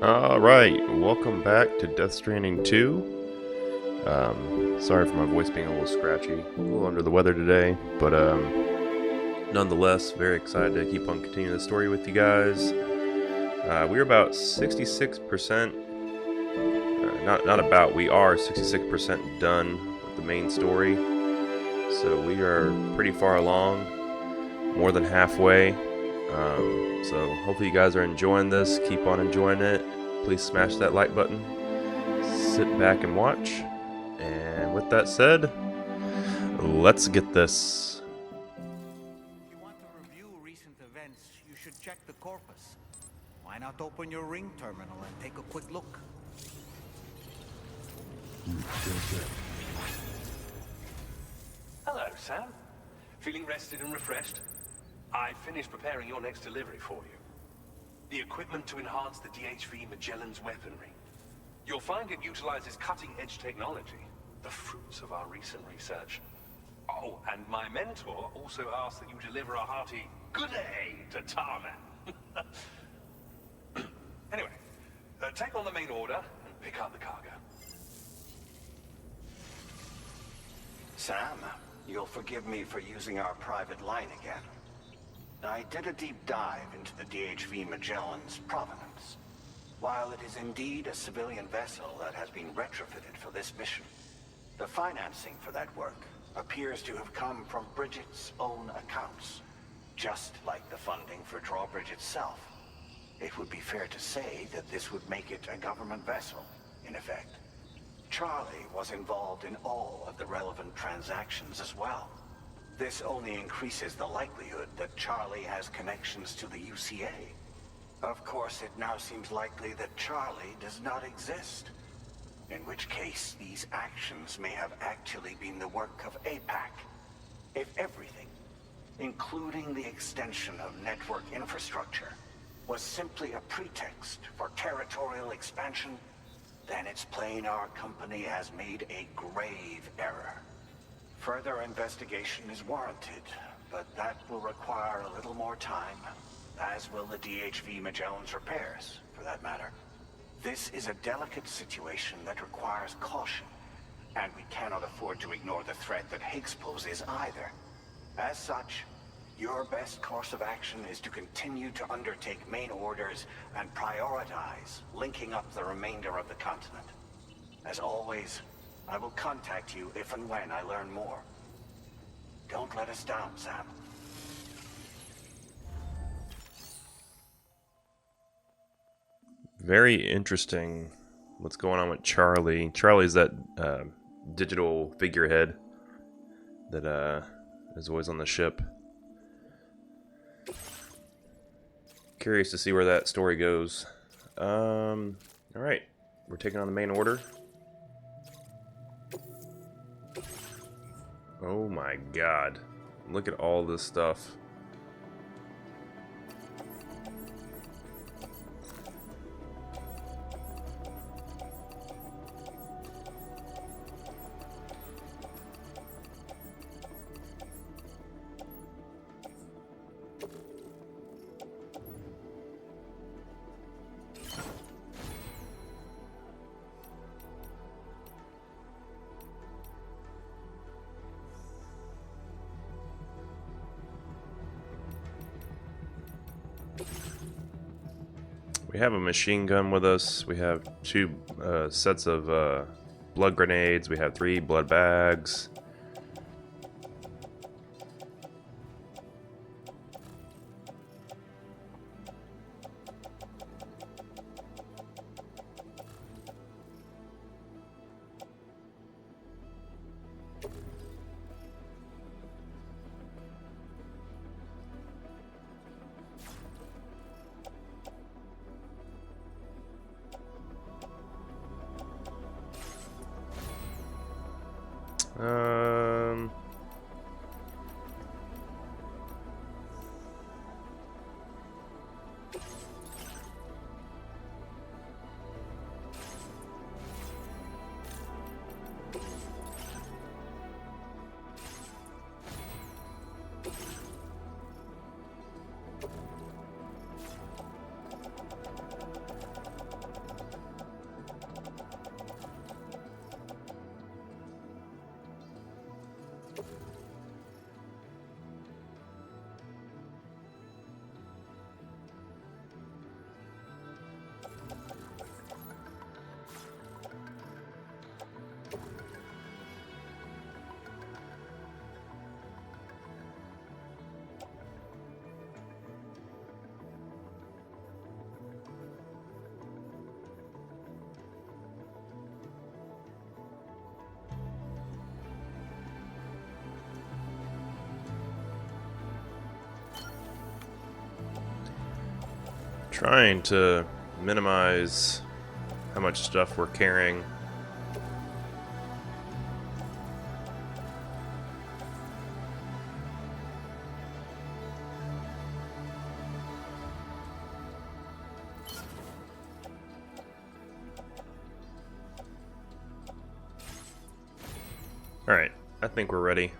Alright, welcome back to Death Stranding 2. Sorry for my voice being a little scratchy, a little under the weather today, but nonetheless, very excited to keep on continuing the story with you guys. We're about 66%, we are 66% done with the main story, so we are pretty far along, more than halfway. So hopefully you guys are enjoying this. Keep on enjoying it. Please smash that like button. Sit back and watch. And with that said, let's get this. If you want to review recent events, you should check the corpus. Why not open your ring terminal and take a quick look? Hello, Sam. Feeling rested and refreshed? I finished preparing your next delivery for you. The equipment to enhance the DHV Magellan's weaponry. You'll find it utilizes cutting-edge technology, the fruits of our recent research. Oh, and my mentor also asked that you deliver a hearty good day to Tarman. Anyway, take on the main order and pick up the cargo. Sam, you'll forgive me for using our private line again. I did a deep dive into the DHV Magellan's provenance. While it is indeed a civilian vessel that has been retrofitted for this mission, the financing for that work appears to have come from Bridget's own accounts, just like the funding for Drawbridge itself. It would be fair to say that this would make it a government vessel, in effect. Charlie was involved in all of the relevant transactions as well. This only increases the likelihood that Charlie has connections to the UCA. Of course, it now seems likely that Charlie does not exist. In which case, these actions may have actually been the work of APAC. If everything, including the extension of network infrastructure, was simply a pretext for territorial expansion, then it's plain our company has made a grave error. Further investigation is warranted, but that will require a little more time, as will the DHV Magellan's repairs, for that matter. This is a delicate situation that requires caution, and we cannot afford to ignore the threat that Higgs poses either. As such, your best course of action is to continue to undertake main orders and prioritize linking up the remainder of the continent. As always, I will contact you if and when I learn more. Don't let us down, Sam. Very interesting what's going on with Charlie. Charlie's that digital figurehead that is always on the ship. Curious to see where that story goes. Alright, we're taking on the main order. Oh my god. Look at all this stuff. We have a machine gun with us. We have two sets of blood grenades. We have 3 blood bags. Trying to minimize how much stuff we're carrying. Alright, I think we're ready.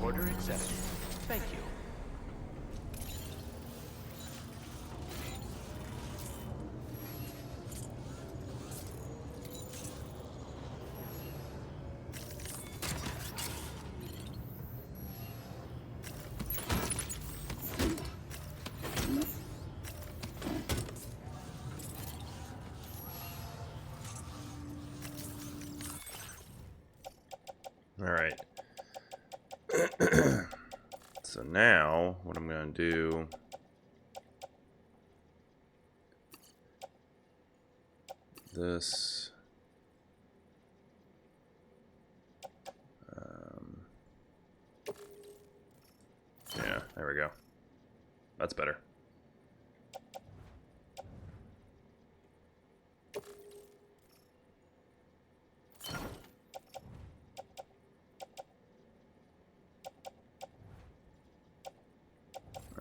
Order accepted. Thank you. Alright. So now, what I'm going to do... This... yeah, there we go. That's better.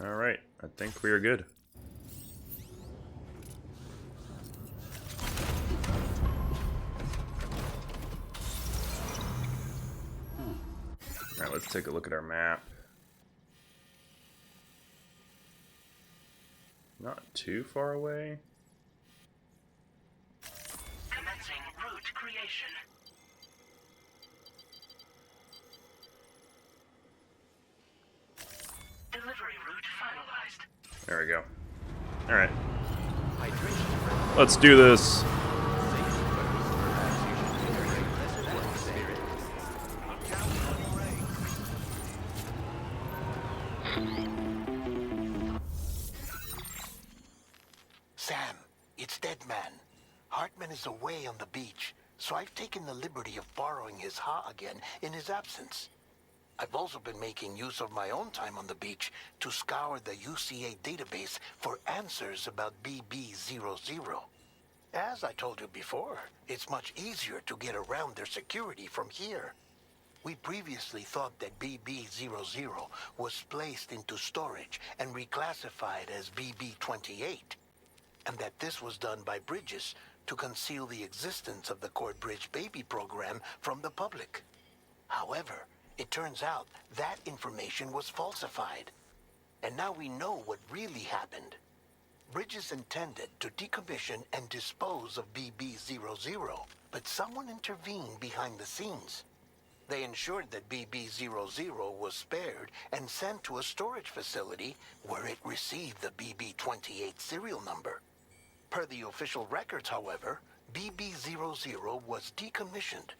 Alright, I think we are good. Alright, let's take a look at our map. Not too far away. Commencing route creation. Delivery route finalized. There we go. Alright, Hydration. let's do this. Sam, it's Deadman. Hartman is away on the beach, so I've taken the liberty of borrowing his Ha again in his absence. I've also been making use of my own time on the beach to scour the UCA database for answers about BB00. As I told you before, it's much easier to get around their security from here. We previously thought that BB00 was placed into storage and reclassified as BB28, and that this was done by Bridges to conceal the existence of the Cord Bridge Baby program from the public. However, it turns out that information was falsified, and now we know what really happened. Bridges intended to decommission and dispose of BB00, but someone intervened behind the scenes. They ensured that BB00 was spared and sent to a storage facility where it received the BB28 serial number. Per the official records, however, BB00 was decommissioned,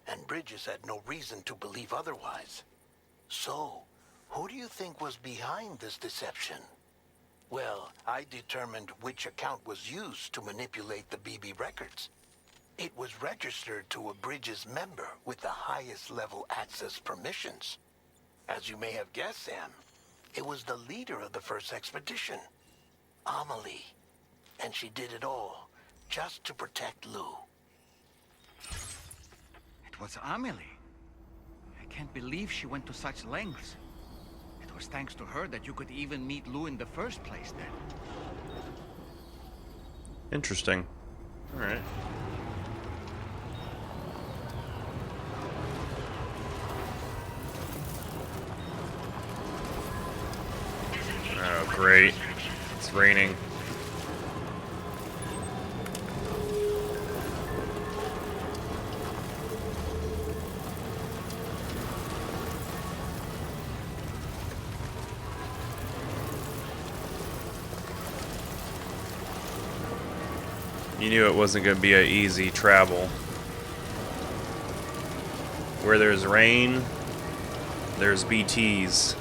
and Bridges had no reason to believe otherwise. So, who do you think was behind this deception? Well, I determined which account was used to manipulate the BB records. It was registered to a Bridges member with the highest level access permissions. As you may have guessed, Sam, it was the leader of the first expedition, Amelie. And she did it all just to protect Lou. It was Amelie. I can't believe she went to such lengths. It was thanks to her that you could even meet Lou in the first place then. Interesting. Alright. Oh, great. It's raining. You knew it wasn't going to be an easy travel. Where there's rain, there's BTs.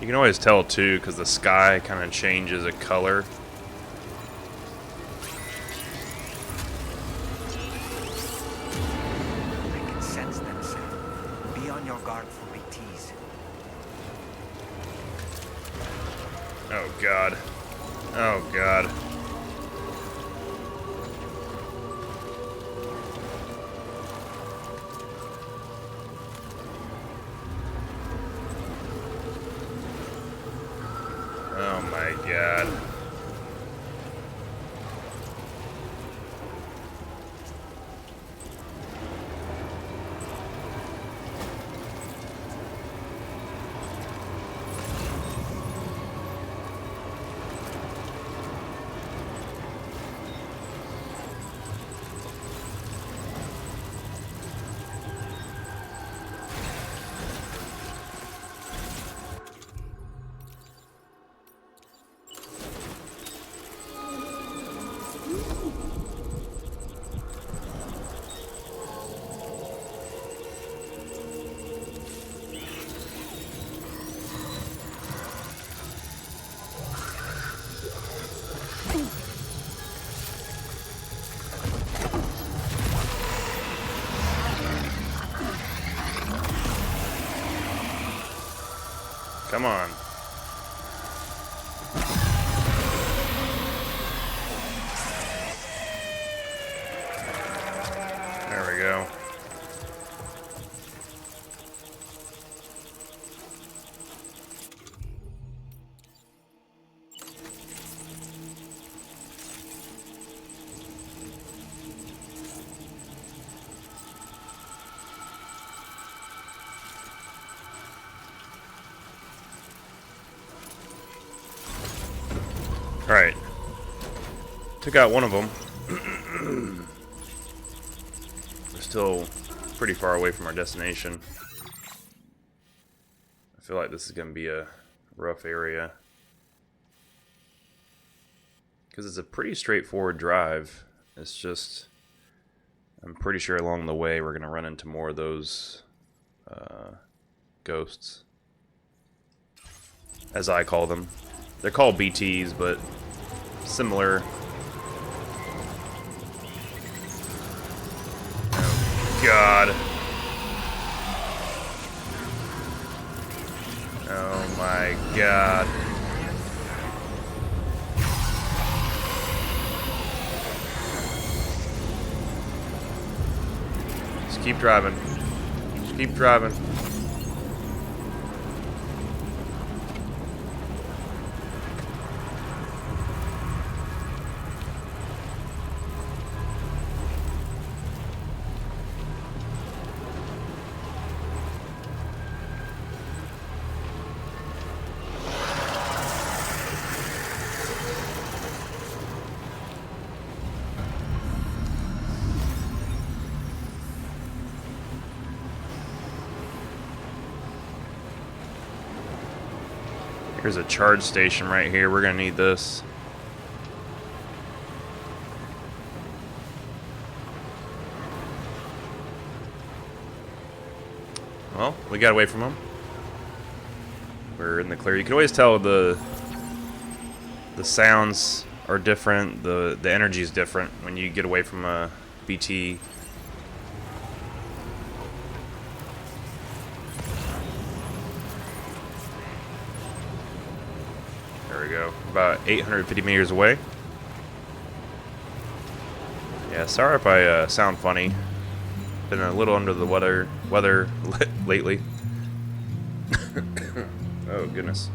You can always tell too, because the sky kind of changes a color. I can sense them, Sam. Be on your guard for BTs. Oh god. Oh god. Oh my god. Come on. There we go. Alright. Took out one of them. We're still pretty far away from our destination. I feel like this is going to be a rough area. Because it's a pretty straightforward drive. It's just, I'm pretty sure along the way we're going to run into more of those ghosts. As I call them. They're called BTs, but similar. Oh, God. Oh, my God. Just keep driving. Just keep driving. Here's a charge station right here. We're gonna need this. Well, we got away from them. We're in the clear. You can always tell the sounds are different. The energy is different when you get away from a BT. There we go. About 850 meters away. Yeah, sorry if I sound funny. Been a little under the weather lately. Oh, goodness.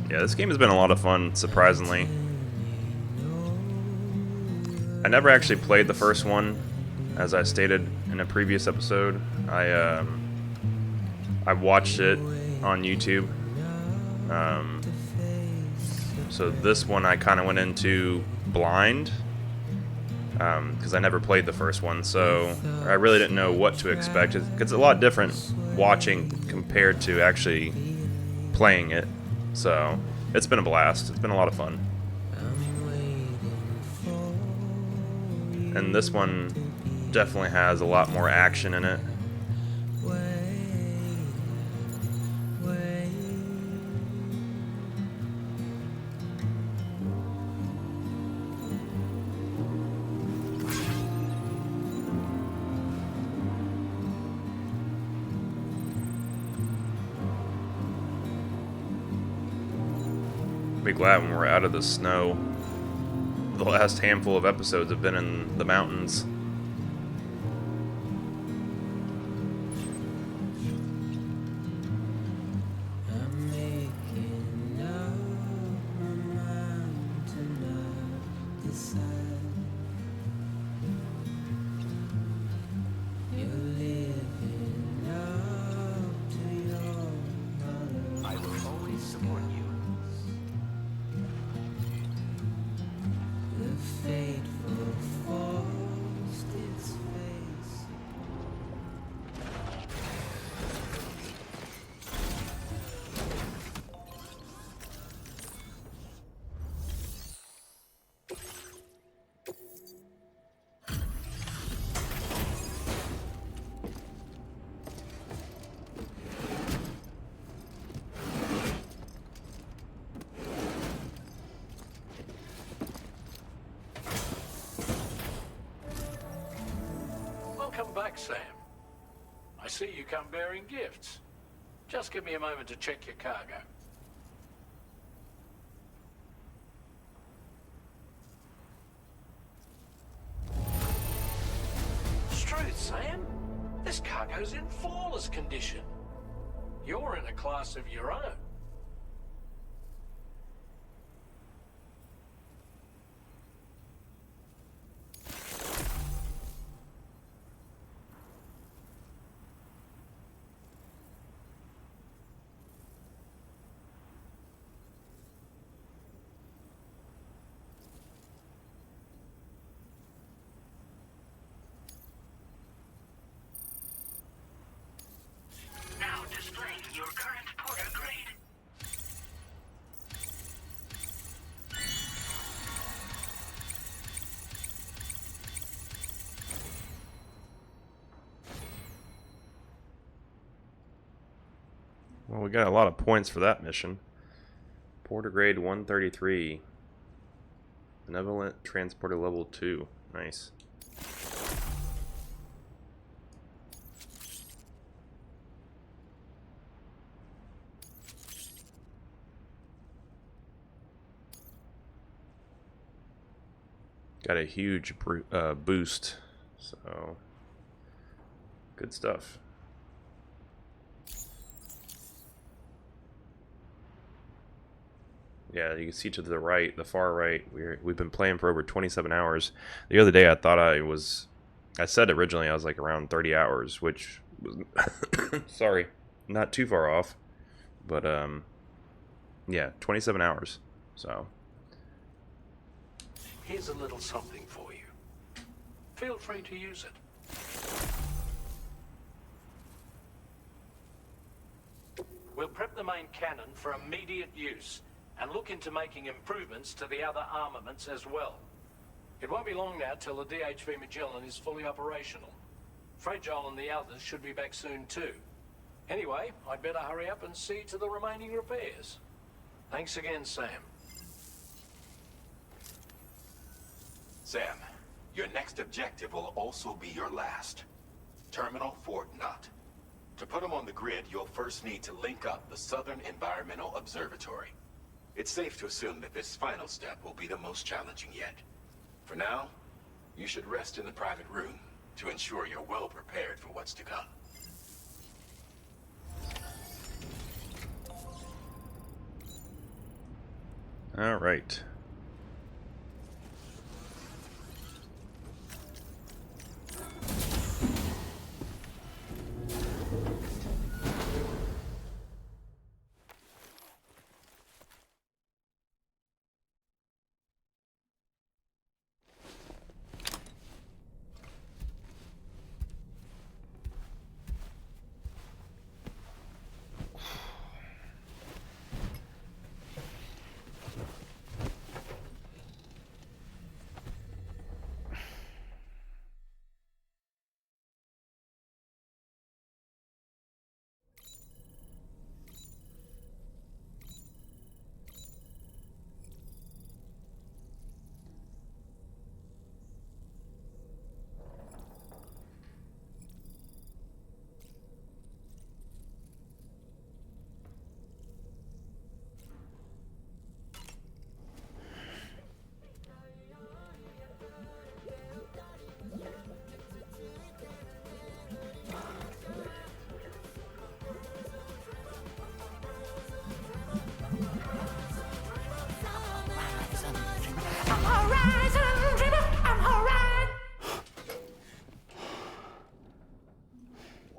Yeah, this game has been a lot of fun, surprisingly. I never actually played the first one, as I stated in a previous episode. I watched it on YouTube. So this one I kind of went into blind, because I never played the first one, so I really didn't know what to expect. It's a lot different watching compared to actually playing it. So it's been a blast. It's been a lot of fun. And this one definitely has a lot more action in it. Be glad when we're out of the snow. The last handful of episodes have been in the mountains. I will always support you. Welcome back, Sam. I see you come bearing gifts. Just give me a moment to check your cargo. Struth, Sam. This cargo's in flawless condition. You're in a class of your own. Now displaying your current porter grade. Well, we got a lot of points for that mission. Porter grade 133. Benevolent transporter level 2. Nice. Got a huge boost, so good stuff. Yeah, you can see to the right, the far right, we've been playing for over 27 hours. The other day I thought I said originally I was like around 30 hours, which was, sorry, not too far off. But, yeah, 27 hours, so. Here's a little something for you. Feel free to use it. We'll prep the main cannon for immediate use and look into making improvements to the other armaments as well. It won't be long now till the DHV Magellan is fully operational. Fragile and the others should be back soon too. Anyway, I'd better hurry up and see to the remaining repairs. Thanks again, Sam. Sam, your next objective will also be your last. Terminal Fort Knott. To put them on the grid, you'll first need to link up the Southern Environmental Observatory. It's safe to assume that this final step will be the most challenging yet. For now, you should rest in the private room to ensure you're well prepared for what's to come. All right.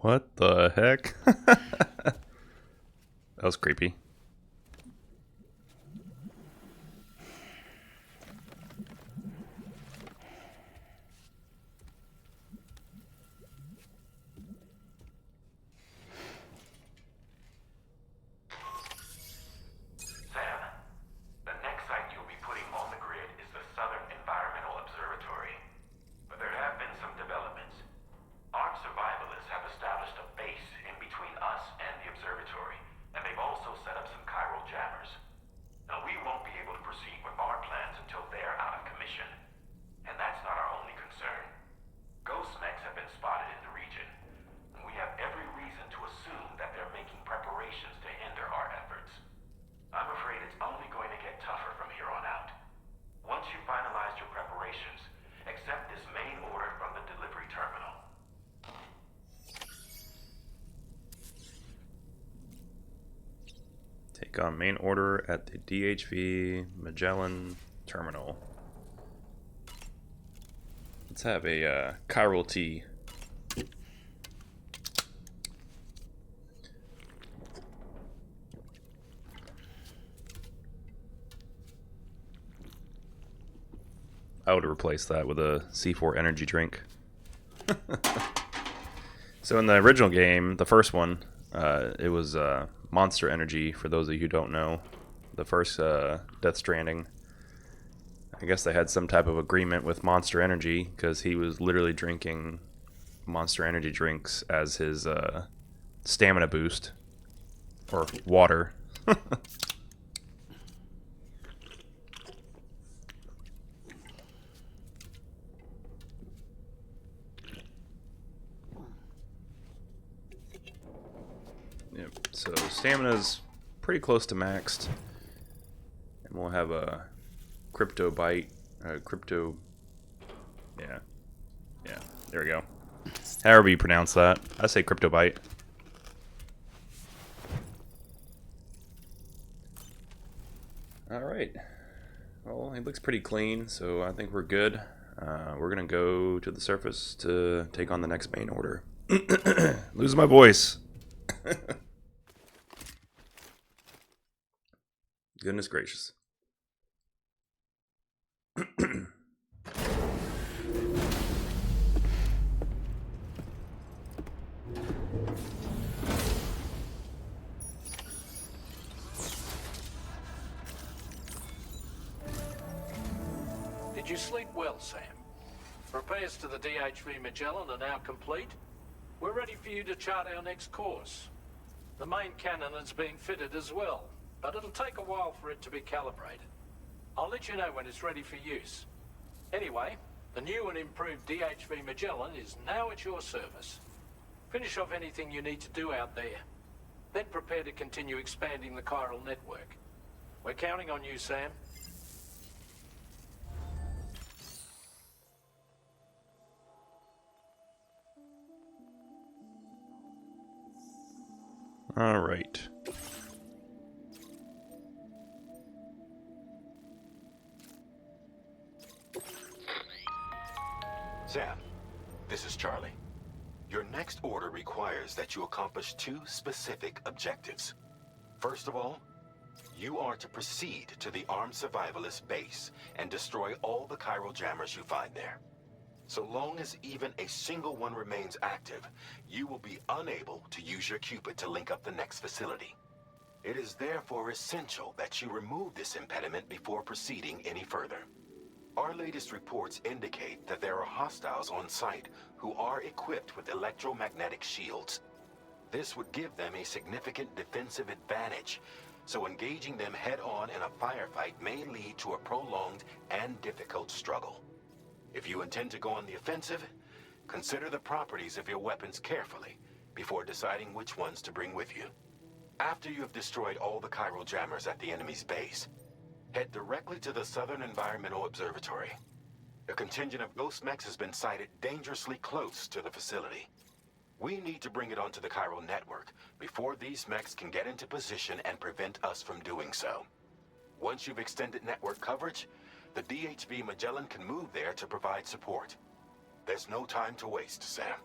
What the heck? That was creepy. Sam, the next site you'll be putting on the grid is the Southern Environmental Observatory. But there have been some developments. Ark survivalists have established a base in between us and the observatory, and they've also set up some chiral jammers. Now, we won't be able to proceed with our plans until they're out of commission. And that's not our only concern. Ghost mechs have been spotted in the region, and we have every reason to assume that they're making preparations to hinder our efforts. I'm afraid it's only going to get tougher from here on out. Once you've finalized your preparations, accept this main order from the delivery terminal. Take on main order at the DHV Magellan terminal. Let's have a chiral tea. I would replace that with a C4 energy drink. So in the original game, the first one, it was Monster Energy, for those of you who don't know. The first Death Stranding. I guess they had some type of agreement with Monster Energy, because he was literally drinking Monster Energy drinks as his stamina boost. Or water. Yep, so stamina's pretty close to maxed. And we'll have a crypto bite. Yeah, there we go. However you pronounce that. I say crypto bite. Alright. Well, he looks pretty clean, so I think we're good. We're gonna go to the surface to take on the next main order. Losing my voice. Goodness gracious. Did you sleep well, Sam? Repairs to the DHV Magellan are now complete. We're ready for you to chart our next course. The main cannon is being fitted as well, but it'll take a while for it to be calibrated. I'll let you know when it's ready for use. Anyway, the new and improved DHV Magellan is now at your service. Finish off anything you need to do out there. Then prepare to continue expanding the chiral network. We're counting on you, Sam. All right. Sam, this is Charlie. Your next order requires that you accomplish two specific objectives. First of all, you are to proceed to the armed survivalist base and destroy all the chiral jammers you find there. So long as even a single one remains active, you will be unable to use your Cupid to link up the next facility. It is therefore essential that you remove this impediment before proceeding any further. Our latest reports indicate that there are hostiles on site who are equipped with electromagnetic shields. This would give them a significant defensive advantage, so engaging them head-on in a firefight may lead to a prolonged and difficult struggle. If you intend to go on the offensive, consider the properties of your weapons carefully before deciding which ones to bring with you. After you have destroyed all the chiral jammers at the enemy's base, head directly to the Southern Environmental Observatory. A contingent of ghost mechs has been sighted dangerously close to the facility. We need to bring it onto the chiral network before these mechs can get into position and prevent us from doing so. Once you've extended network coverage, the DHV Magellan can move there to provide support. There's no time to waste, Sam.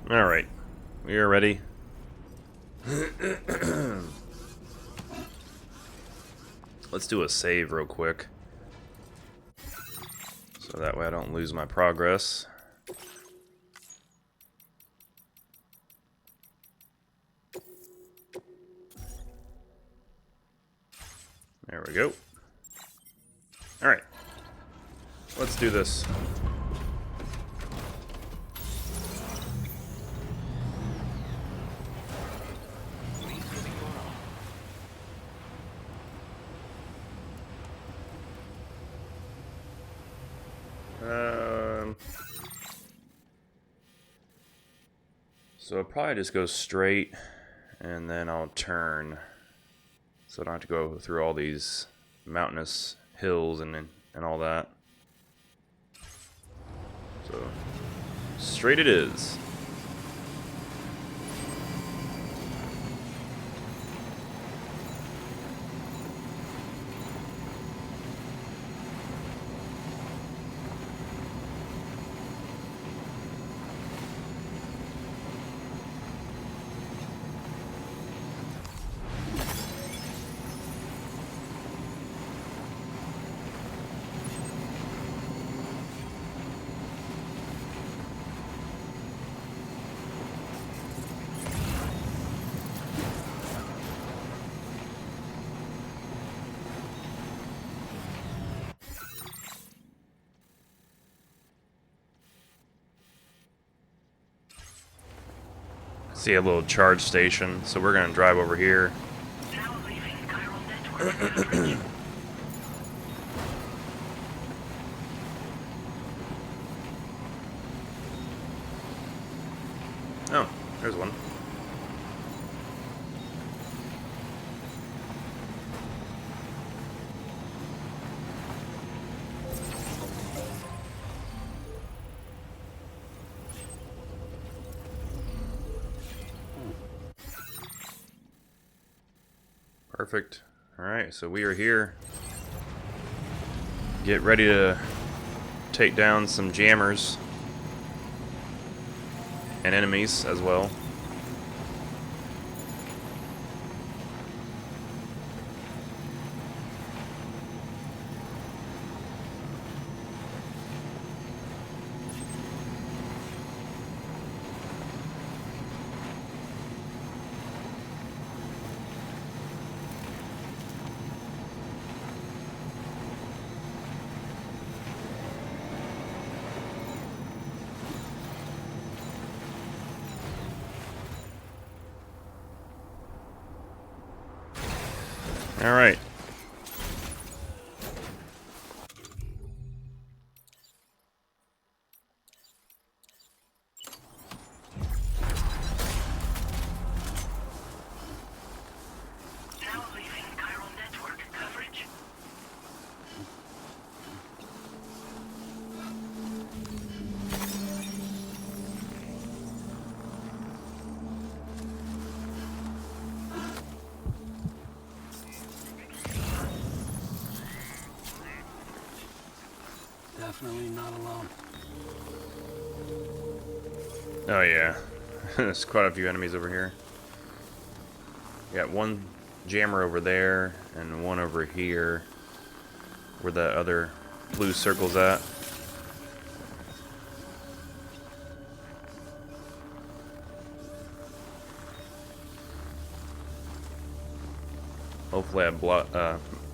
Alright, we are ready. Let's do a save real quick, so that way I don't lose my progress. There we go. Alright, let's do this. So I'll probably just go straight, and then I'll turn, so I don't have to go through all these mountainous hills and all that. So straight it is. See a little charge station, so we're gonna drive over here. Now leaving chiral network. Oh, there's one. Perfect. Alright, so we are here. Get ready to take down some jammers and enemies as well. All right. Now leaving chiral network coverage. Definitely not alone. Oh yeah, there's quite a few enemies over here. Got one jammer over there and one over here, where that other blue circle's at. Hopefully I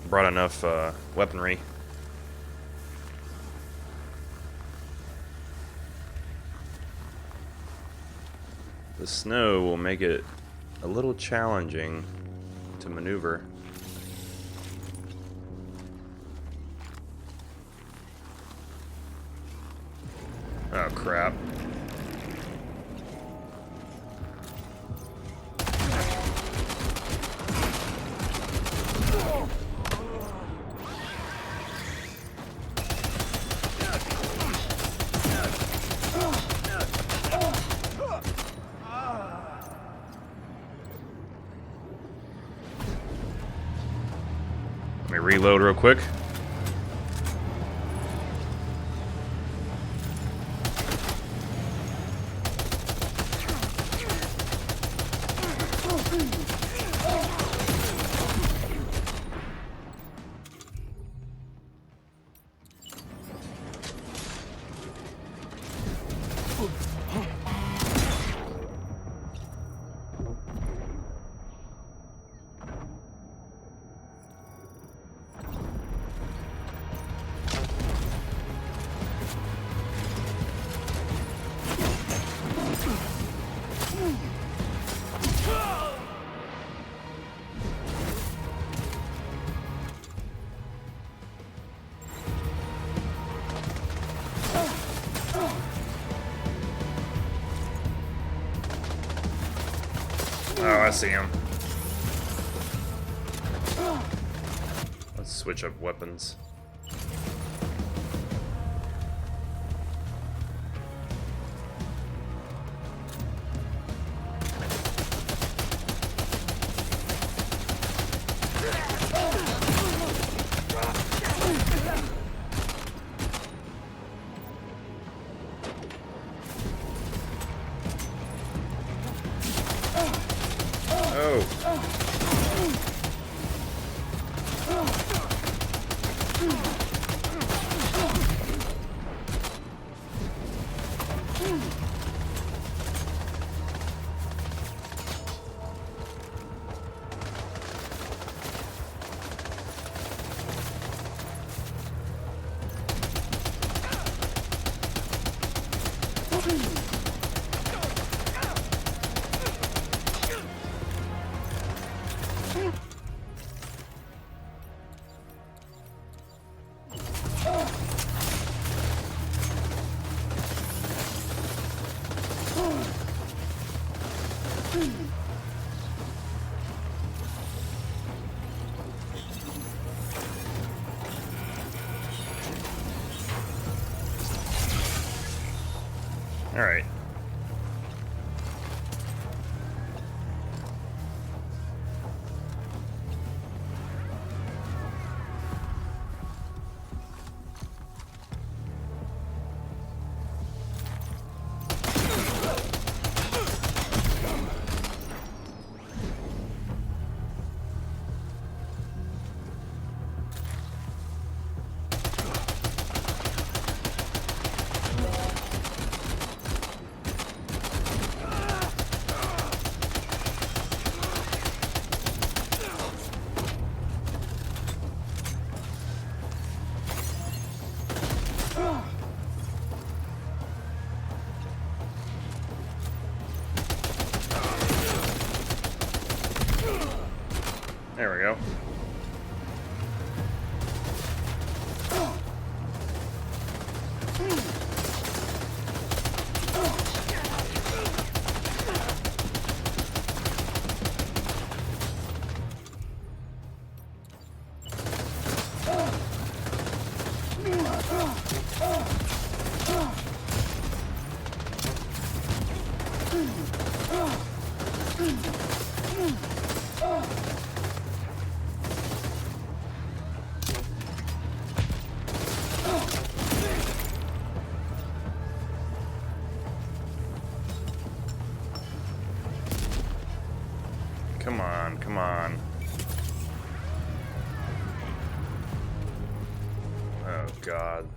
brought enough weaponry. The snow will make it a little challenging to maneuver. Oh crap. Let me reload real quick. see him. Let's switch up weapons. All right. There we go. Come on, come on. Oh, God.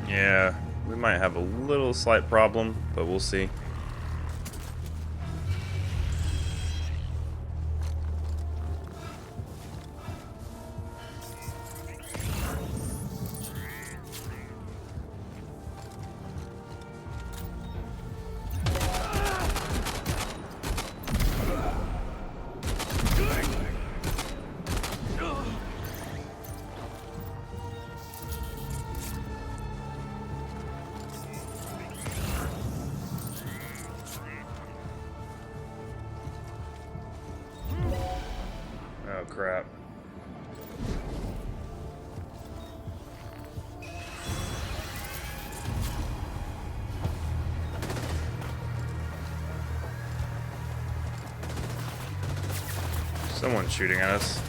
Yeah, we might have a little slight problem, but we'll see. Oh, crap. Someone's shooting at us.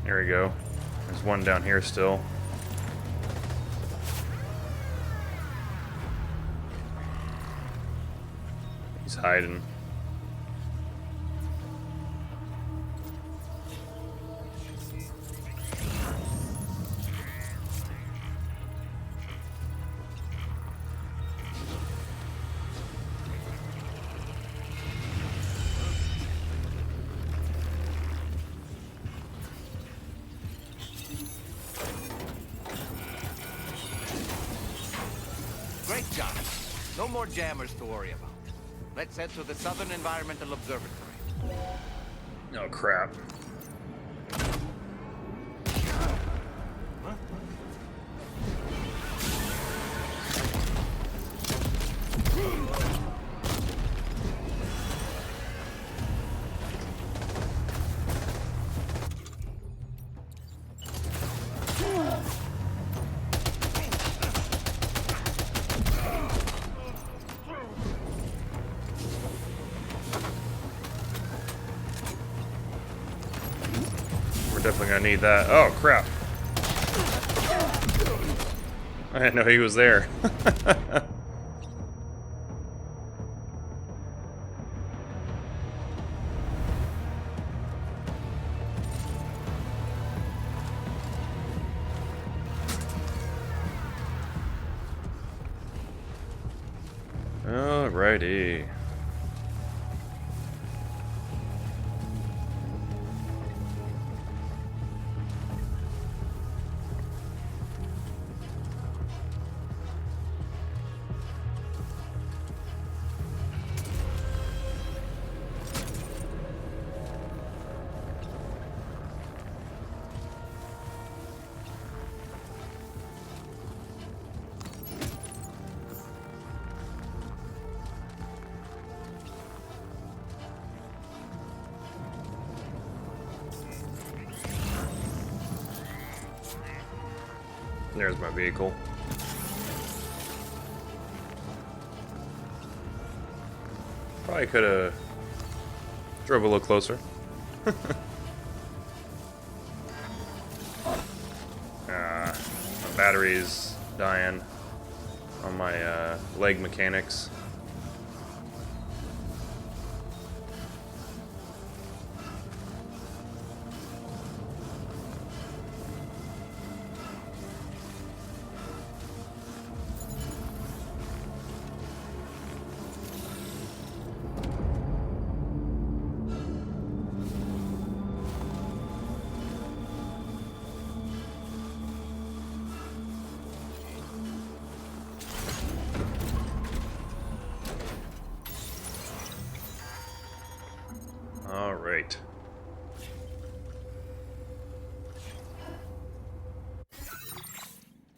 There we go. There's one down here still. He's hiding. Great job. No more jammers to worry about. Let's head to the Southern Environmental Observatory. Oh crap. Definitely gonna need that. Oh crap. I didn't know he was there. Alrighty. There's my vehicle. Probably could have drove a little closer. My battery's dying on my leg mechanics. All right.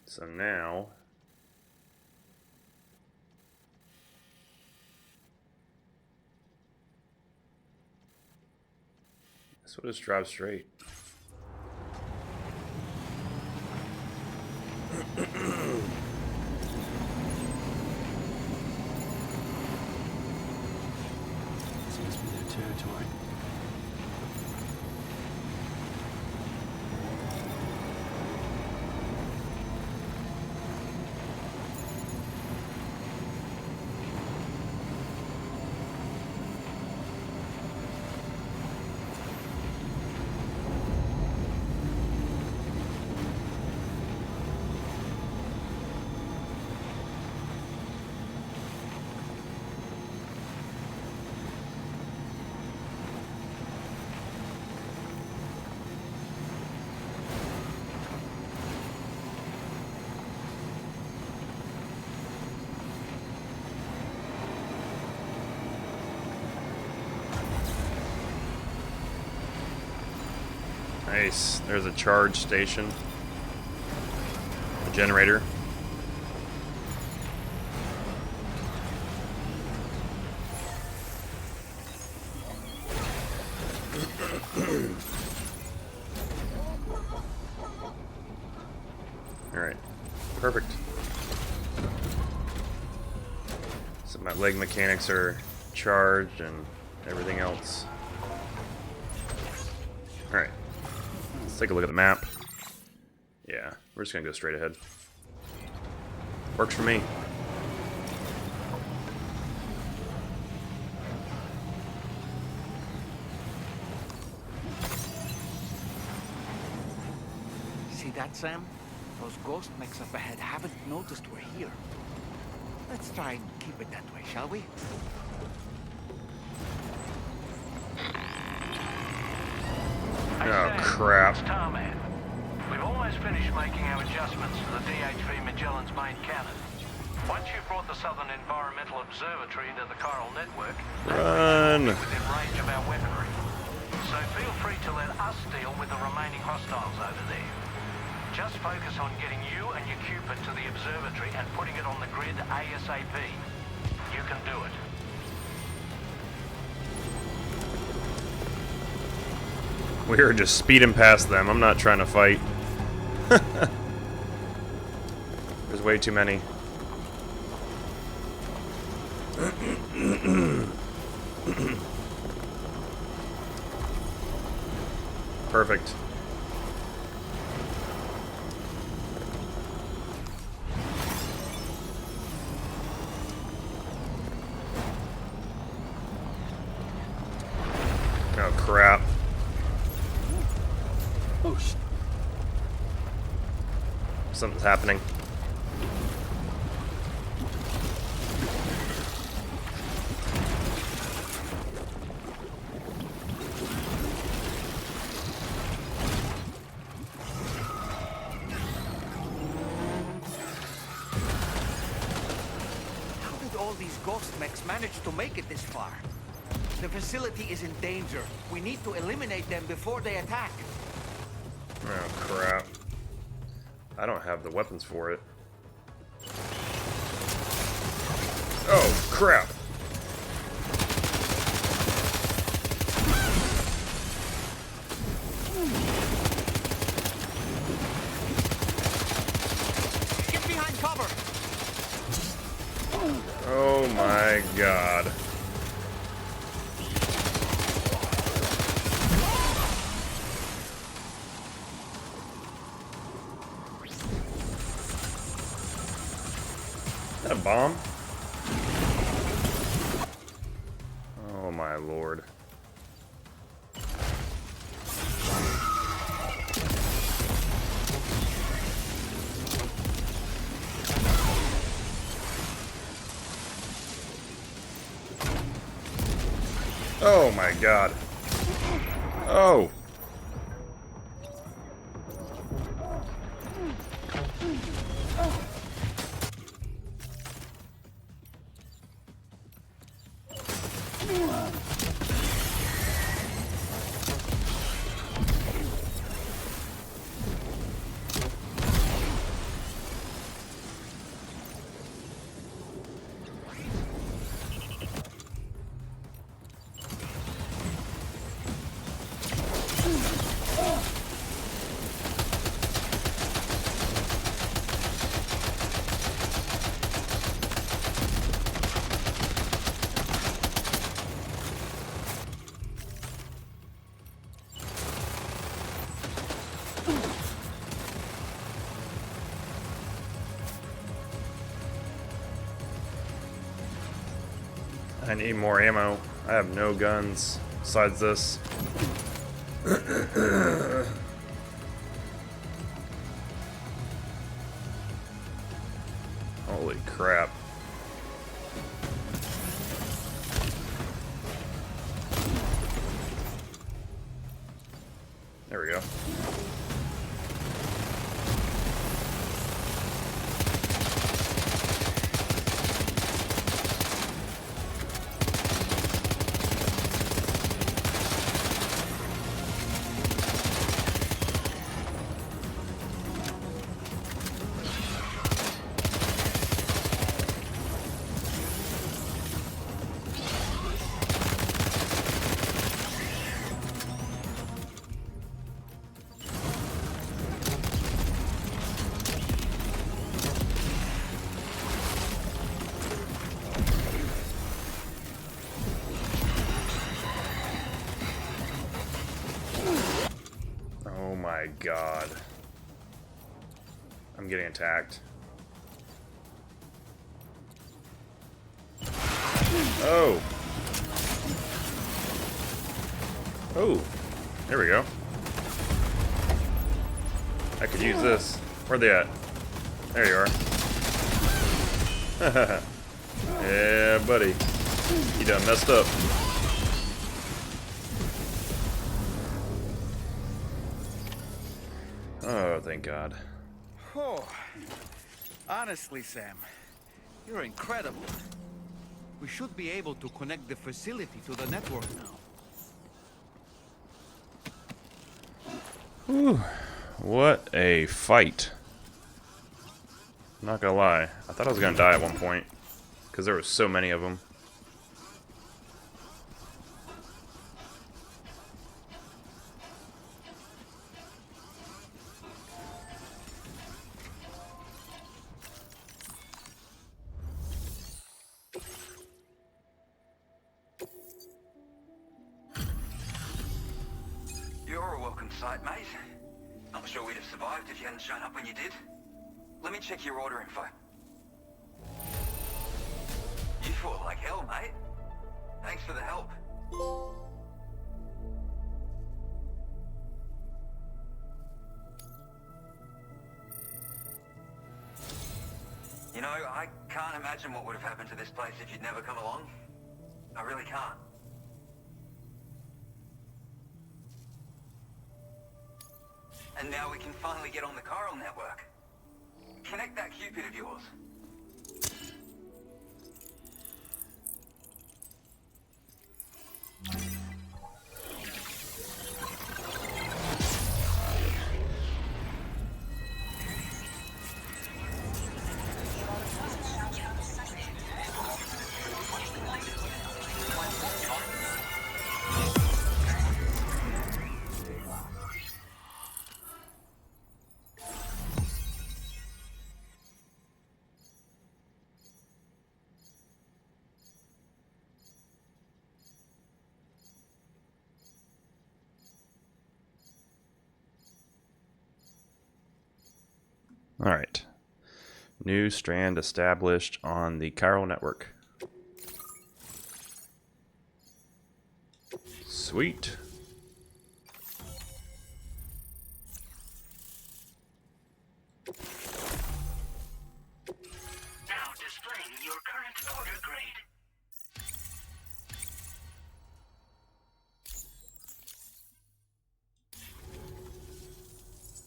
So now this will just drive straight. This must be their territory. Nice. There's a charge station. A generator. Alright. Perfect. So my leg mechanics are charged and everything else. Alright. Let's take a look at the map. Yeah, we're just gonna go straight ahead. Works for me. See that, Sam? Those ghost mechs up ahead haven't noticed we're here. Let's try and keep it that way, shall we? Oh, crap. Starman. We've almost finished making our adjustments to the DHV Magellan's main cannon. Once you've brought the Southern Environmental Observatory into the chiral network, Run! within range of our weaponry. So feel free to let us deal with the remaining hostiles over there. Just focus on getting you and your Cupid to the observatory and putting it on the grid ASAP. You can do it. We're just speeding past them. I'm not trying to fight. There's way too many. Perfect. Oh, crap. Oh, Something's happening. How did all these ghost mechs manage to make it this far? The facility is in danger. We need to eliminate them before they attack. Oh, crap. I don't have the weapons for it. Oh, crap. Get behind cover! Oh my god. Is that a bomb? Oh my lord. Oh my god. Oh. I need more ammo. I have no guns besides this. Holy crap. There we go. my god. I'm getting attacked. Oh. Oh. There we go. I could use this. Where they at? There you are. Yeah, buddy. You done messed up. Oh, thank God. Oh, honestly, Sam, you're incredible. We should be able to connect the facility to the network now. Whew. What a fight. I'm not gonna lie. I thought I was gonna die at one point. Because there were so many of them. You're a welcome sight, mate. Not sure we'd have survived if you hadn't shown up when you did. Let me check your order info. You fought like hell, mate. Thanks for the help. You know, I can't imagine what would have happened to this place if you'd never come along. I really can't. And now we can finally get on the chiral network. Connect that Cupid of yours. Alright. New strand established on the chiral network. Sweet. Now displaying your current order grade.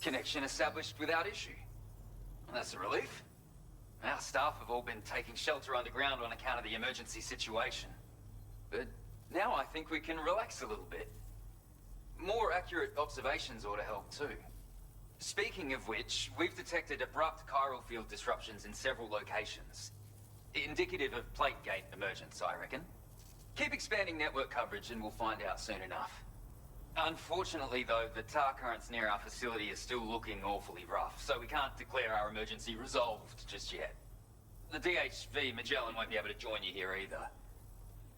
Connection established without issue. That's a relief. Our staff have all been taking shelter underground on account of the emergency situation. But now I think we can relax a little bit. More accurate observations ought to help too. Speaking of which, we've detected abrupt chiral field disruptions in several locations. Indicative of plate gate emergence, I reckon. Keep expanding network coverage and we'll find out soon enough. Unfortunately, though, the tar currents near our facility are still looking awfully rough, so we can't declare our emergency resolved just yet. The DHV Magellan won't be able to join you here either.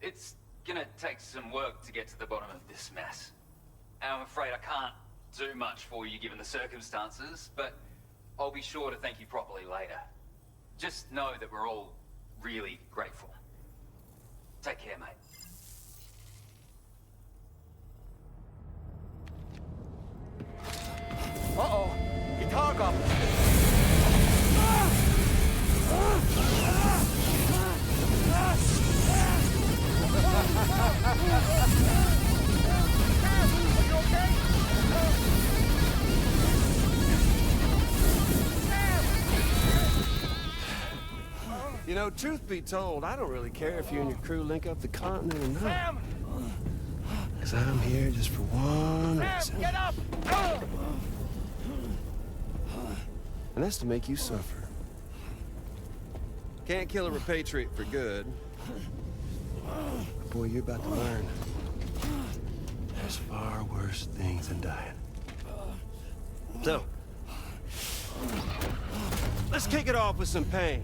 It's gonna take some work to get to the bottom of this mess. And I'm afraid I can't do much for you given the circumstances, but I'll be sure to thank you properly later. Just know that we're all really grateful. Take care, mate. Uh-oh! Guitar goblin! You know, truth be told, I don't really care if you and your crew link up the continent or not. Sam! Because I'm here just for one Sam, reason. get up! And that's to make you suffer. Can't kill a repatriate for good. But boy, you're about to learn. There's far worse things than dying. So, let's kick it off with some pain.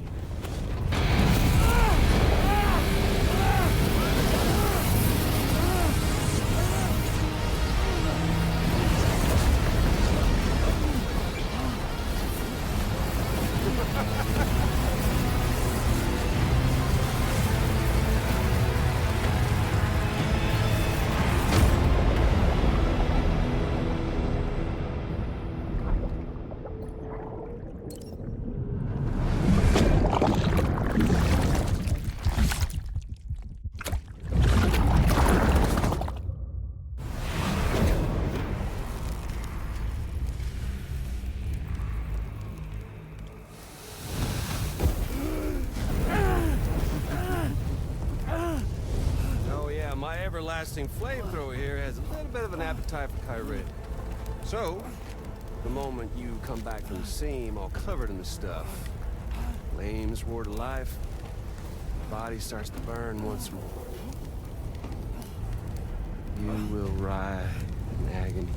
blasting flamethrower here has a little bit of an appetite for Kyrie. So, the moment you come back from the scene all covered in the stuff, flames roar to life, the body starts to burn once more. You will writhe in agony.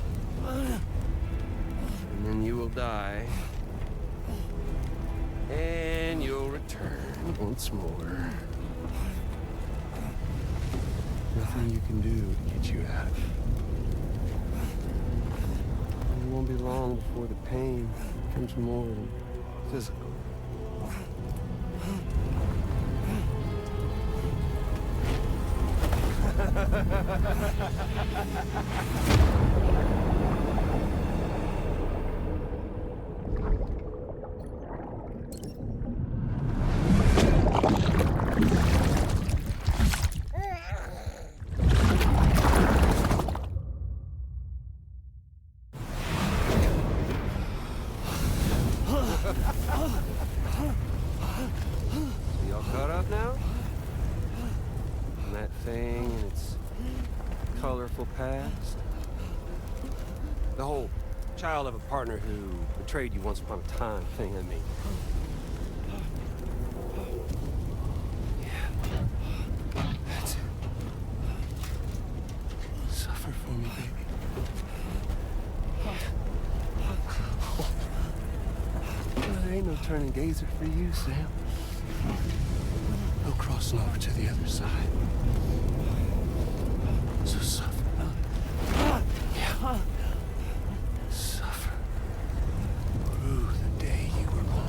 And then you will die. And you'll return once more. Nothing you can do to get you out of it. And it won't be long before the pain becomes more than physical. So y'all caught up now? On that thing and its colorful past? The whole child of a partner who betrayed you once upon a time thing, I mean. Yeah. That's it. Suffer for me, baby. There ain't no turning gazer for you, Sam. No crossing over to the other side. So suffer. Yeah. Suffer. Through the day you were born.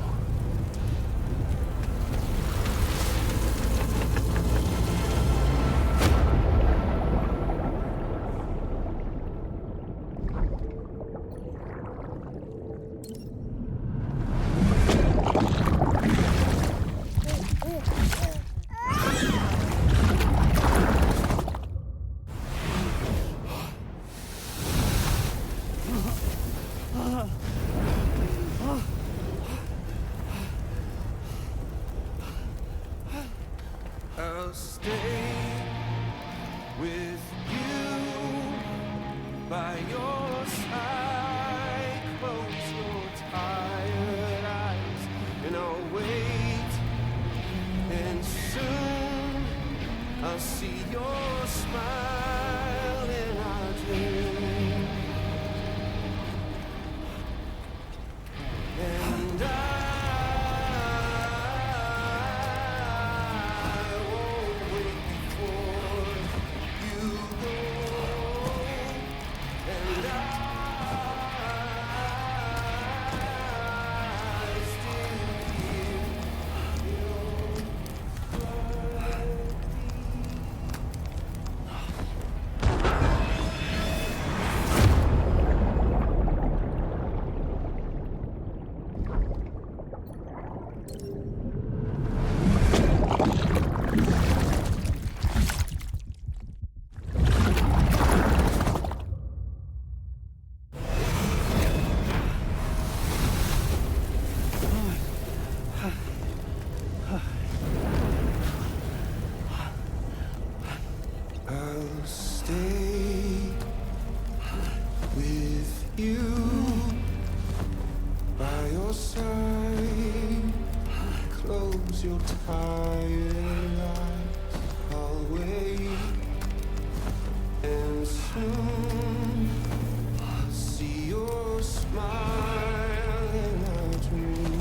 I'll stay with you by your side. Close your tired eyes and I'll wait. And soon I'll see your smile in our dream. And I won't wait before you go. And I still hear your heartbeat. I'll stay with you by your side. Close your tired eyes. I'll wait, and soon I'll see your smile in our dream.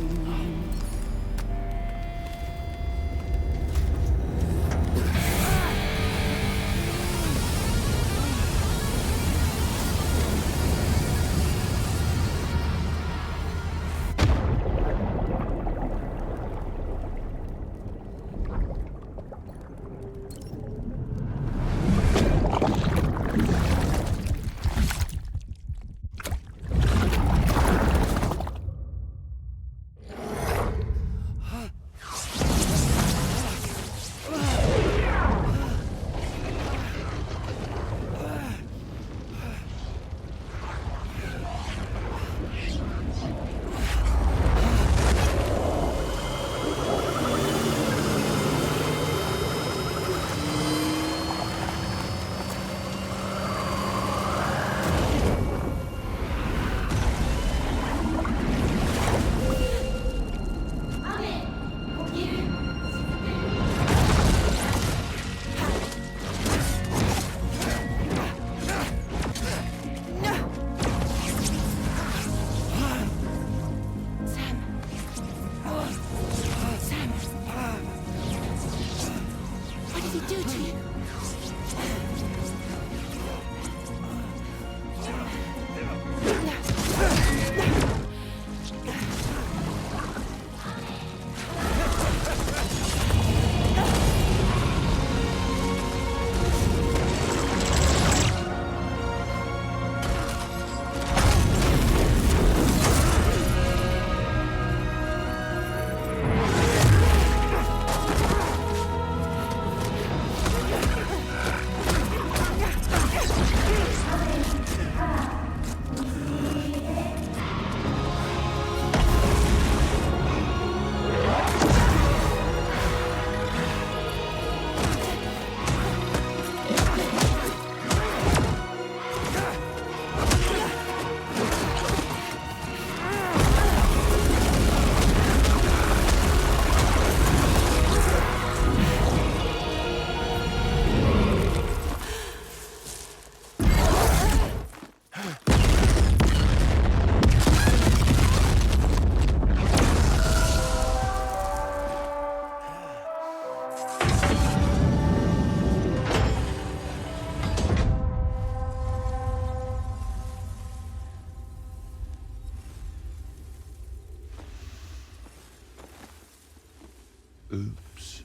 Oops.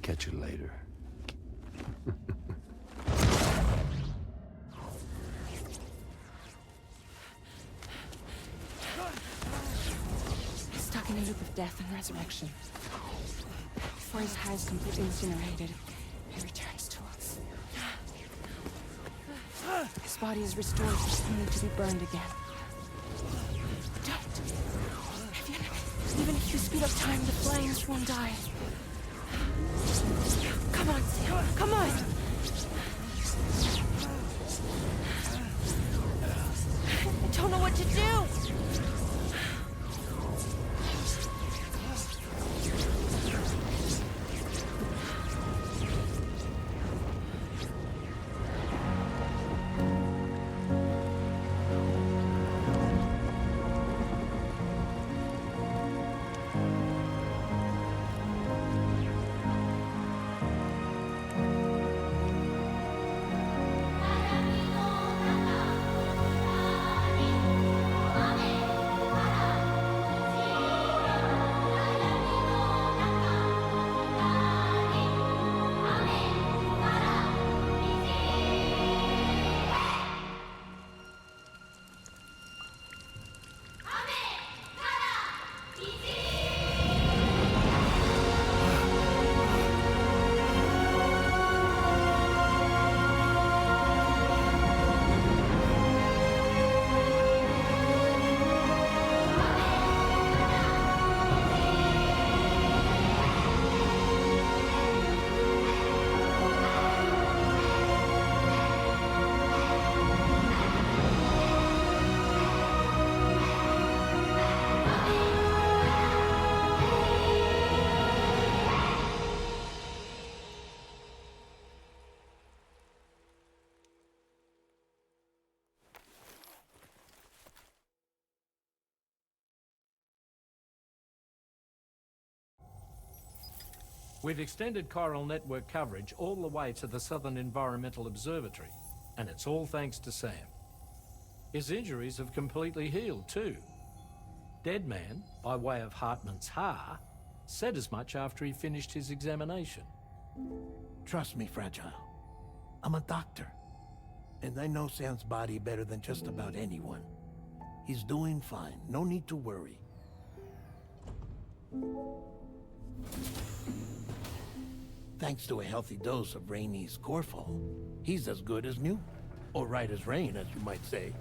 Catch you later. He's stuck in a loop of death and resurrection. Before his hair is completely incinerated, he returns to us. His body is restored, only to be burned again. Don't! Even if you speed up time, the flames won't die. Come on, Sam, come on! I don't know what to do! We've extended chiral network coverage all the way to the Southern Environmental Observatory, and it's all thanks to Sam. His injuries have completely healed too. Deadman, by way of Hartman's Ha, said as much after he finished his examination. Trust me, Fragile. I'm a doctor. And I know Sam's body better than just about anyone. He's doing fine. No need to worry. Thanks to a healthy dose of Rainey's Corfol, he's as good as new. Or right as rain, as you might say.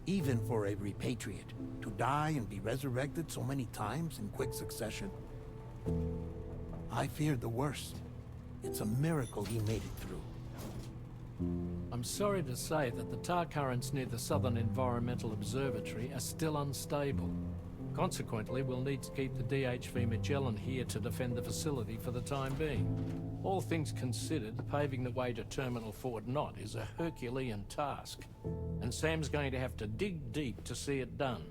Even for a repatriate, to die and be resurrected so many times in quick succession. I feared the worst. It's a miracle he made it through. I'm sorry to say that the tar currents near the Southern Environmental Observatory are still unstable. Consequently, we'll need to keep the DHV Magellan here to defend the facility for the time being. All things considered, paving the way to Terminal Fort Knott is a Herculean task. And Sam's going to have to dig deep to see it done.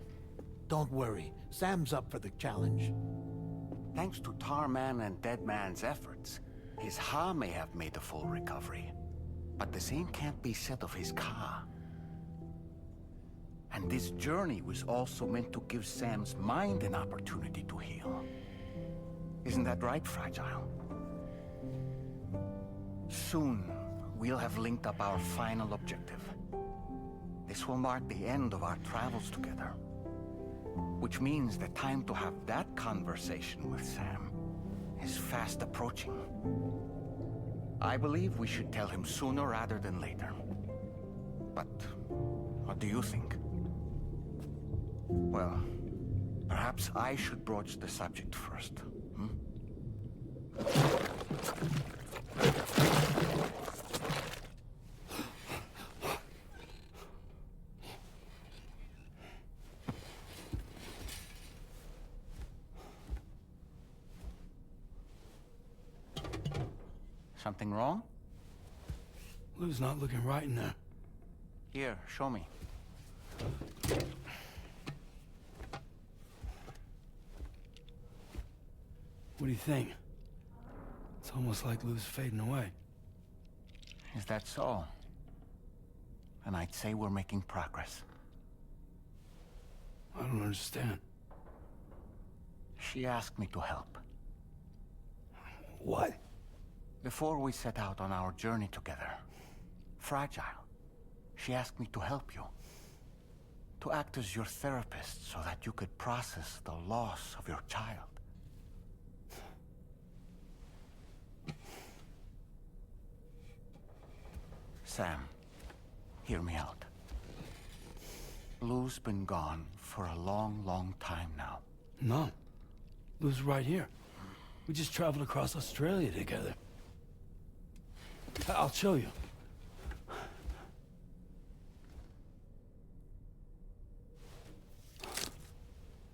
Don't worry. Sam's up for the challenge. Thanks to Tarman and Deadman's efforts, his Ha may have made a full recovery. But the same can't be said of his Ka. And this journey was also meant to give Sam's mind an opportunity to heal. Isn't that right, Fragile? Soon, we'll have linked up our final objective. This will mark the end of our travels together. Which means the time to have that conversation with Sam is fast approaching. I believe we should tell him sooner rather than later. But what do you think? Well, perhaps I should broach the subject first, hmm? Something wrong? Lou's not looking right in there. Here, show me. What do you think? It's almost like Lou's fading away. Is that so? And I'd say we're making progress. I don't understand. She asked me to help. What? Before we set out on our journey together, Fragile, she asked me to help you. To act as your therapist so that you could process the loss of your child. Sam, hear me out. Lou's been gone for a long, long time now. No. Lou's right here. We just traveled across Australia together. I'll show you.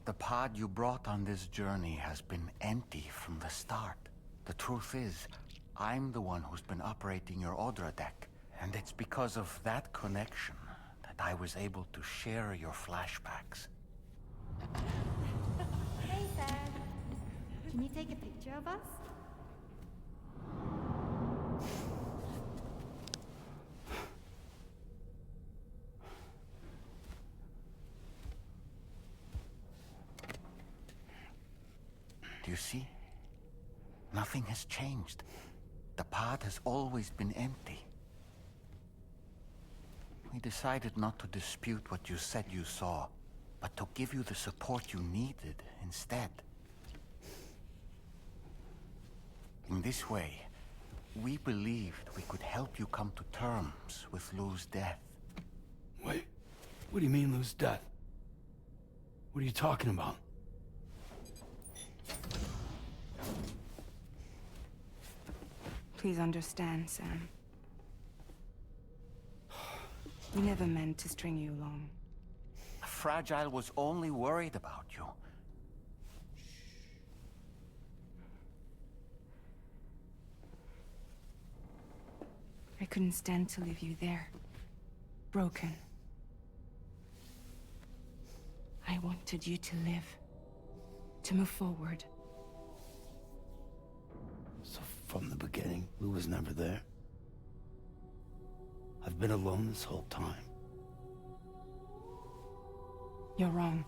The pod you brought on this journey has been empty from the start. The truth is, I'm the one who's been operating your Audra deck, and it's because of that connection that I was able to share your flashbacks. Hey, Sam. Can you take a picture of us? Do you see? Nothing has changed. The pod has always been empty. We decided not to dispute what you said you saw, but to give you the support you needed instead. In this way, we believed we could help you come to terms with Lou's death. Wait, what do you mean Lou's death? What are you talking about? Please understand, Sam. We never meant to string you along. Fragile was only worried about you. I couldn't stand to leave you there. Broken. I wanted you to live. To move forward. So from the beginning, Lou was never there? I've been alone this whole time. You're wrong.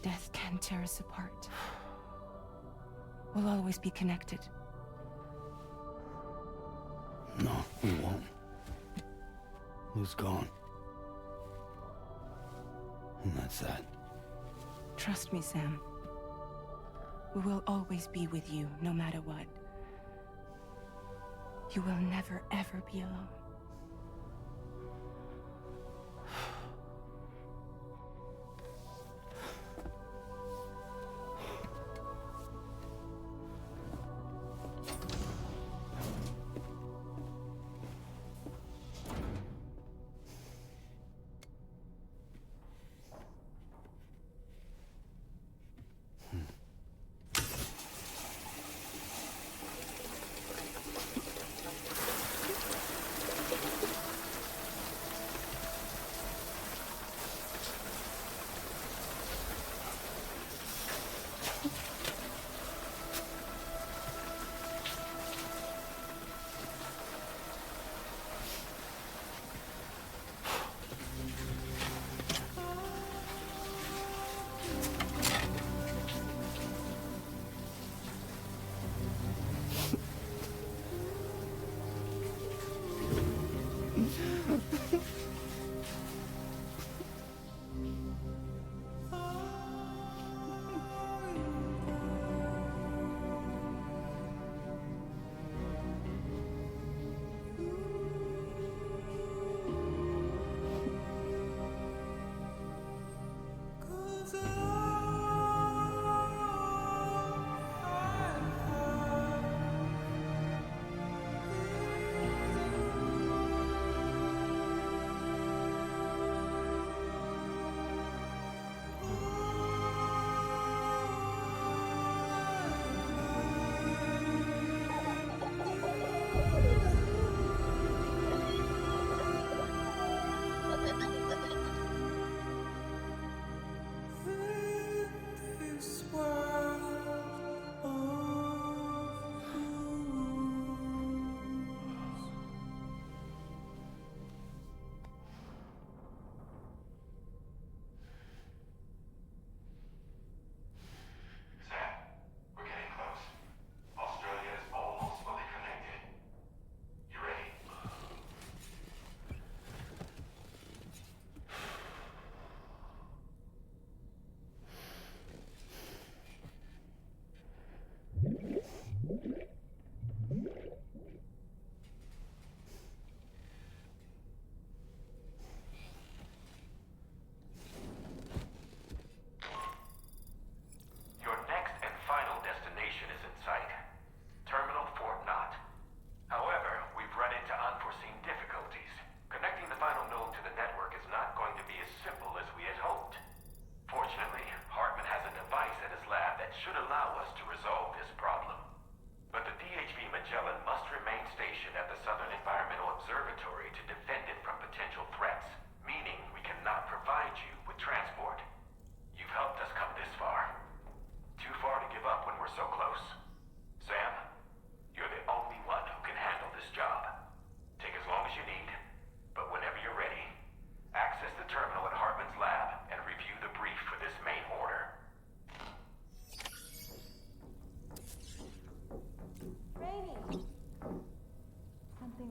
Death can tear us apart. We'll always be connected. No, we won't. Lou's gone. And that's that. Trust me, Sam. We will always be with you, no matter what. You will never, ever be alone.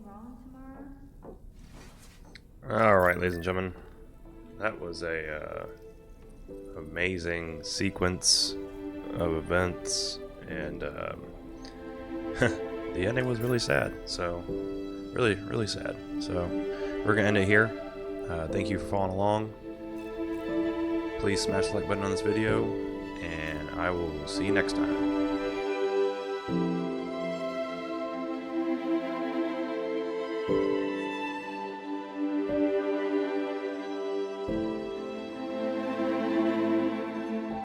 wrong tomorrow? Alright, ladies and gentlemen, that was a amazing sequence of events, and the ending was really sad, so really sad. So we're gonna end it here. Thank you for following along. Please smash the like button on this video, and I will see you next time.